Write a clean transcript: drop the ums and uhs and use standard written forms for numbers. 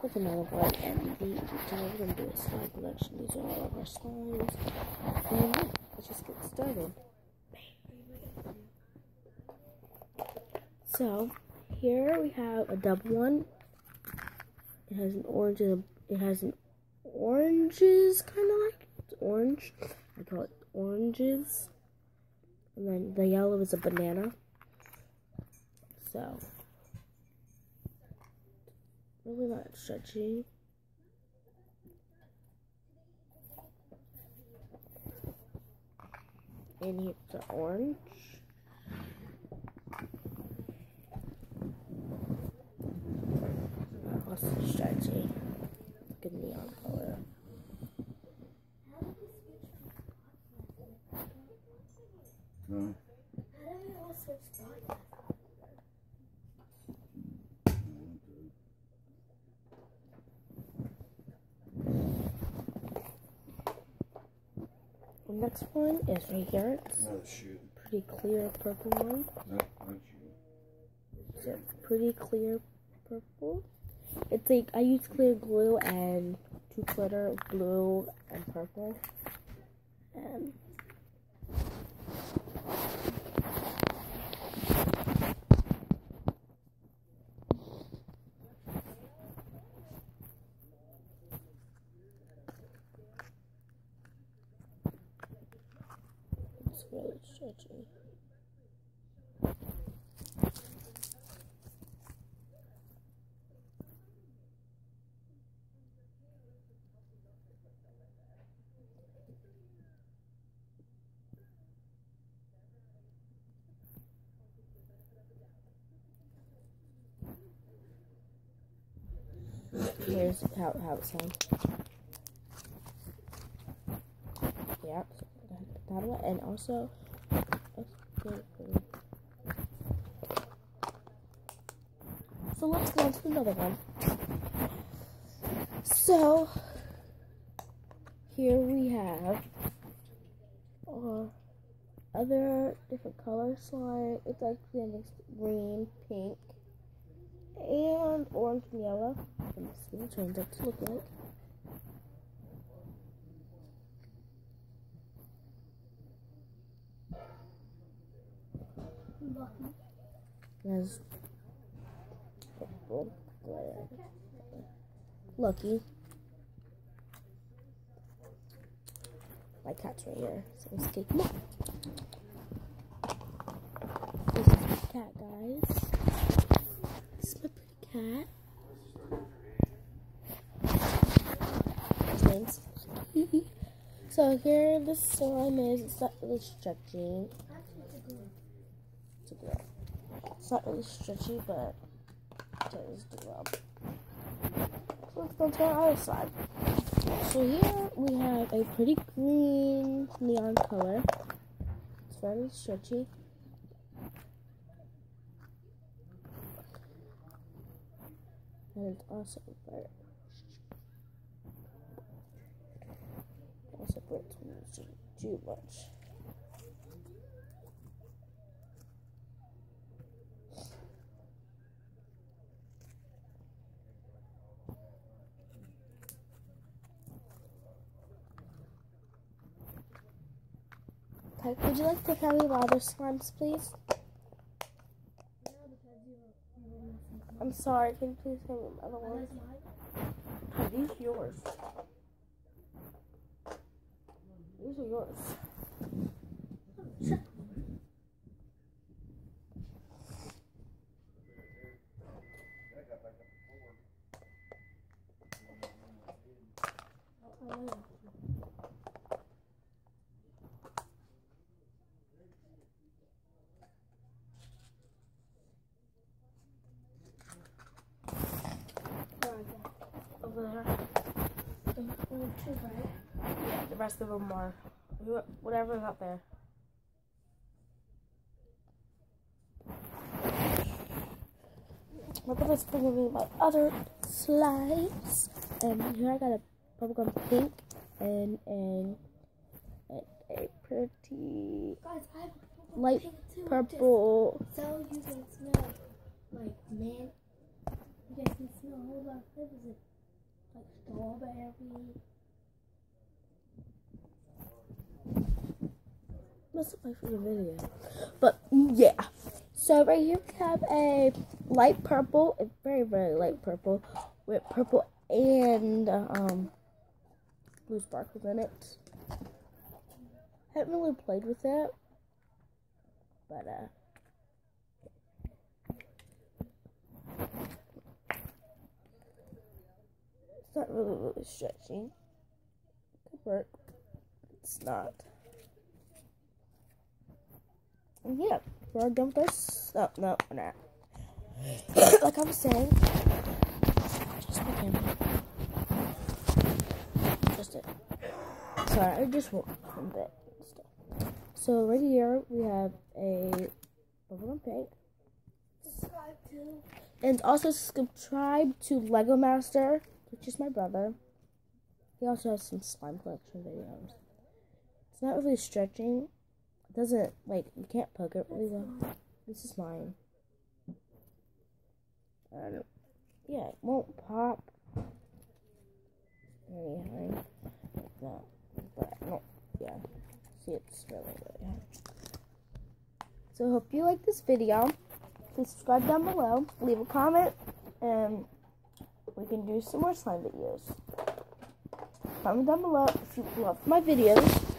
with another one, and today we're going to do a slime collection. These are all of our slimes, and yeah, let's just get started. So, here we have a double one. It has an orange and it has an oranges, kind of like, it's orange. I call it oranges. And then the yellow is a banana. So, really not stretchy. And here's the orange. Also stretchy. Good neon color. The next one is right here. It's pretty clear purple one. It's a pretty clear purple. It's like I use clear glue and two glitter, blue and purple. And it's really stretchy. Here's how it sounds. Yep, that one, and also, so let's go on to another one. So, here we have other different color slime. It's actually a mixed green, pink, and orange and yellow. Let me see what it turns out to look like. There's purple glitter. Lucky. My cat's right here, so let's take him up. This is my cat, guys. This is my pretty cat. So here this slime is. It's not really stretchy. It's a girl. It's not really stretchy, but it does the rub. So let's go to our other side. So here we have a pretty green neon color. It's very stretchy. And it's also very breaks when you too much. Okay, would you like to tell me about other slimes, please? I'm sorry, can you please tell me other ones? Are these yours? These are yours. Over there. Only two, right? Yeah, the rest of them are whatever's out there. Look at this thing of my other slimes. And here I got a bubblegum pink and a pretty light purple. So you can smell like mint You guys can smell a whole lot of flavors, like strawberry. That's my favorite video. But yeah. So right here we have a light purple, a very, very light purple, with purple and blue sparkles in it. Haven't really played with it, but it's not really stretching. Could work. It's not. And yeah, we're done with this. Oh, no, we're not. Like I was saying, just my camera. Just it. Sorry, I just won't a bit. So right here we have a bubblegum pig. Subscribe to. And also subscribe to Lego Master, which is my brother. He also has some slime collection videos. It's not really stretching. It doesn't, like, you can't poke it really well. This is mine. Yeah, it won't pop. Anything like that. But no, yeah. See, it's really hard. So I hope you like this video. Please subscribe down below, leave a comment, and we can do some more slime videos. Comment down below if you loved my videos.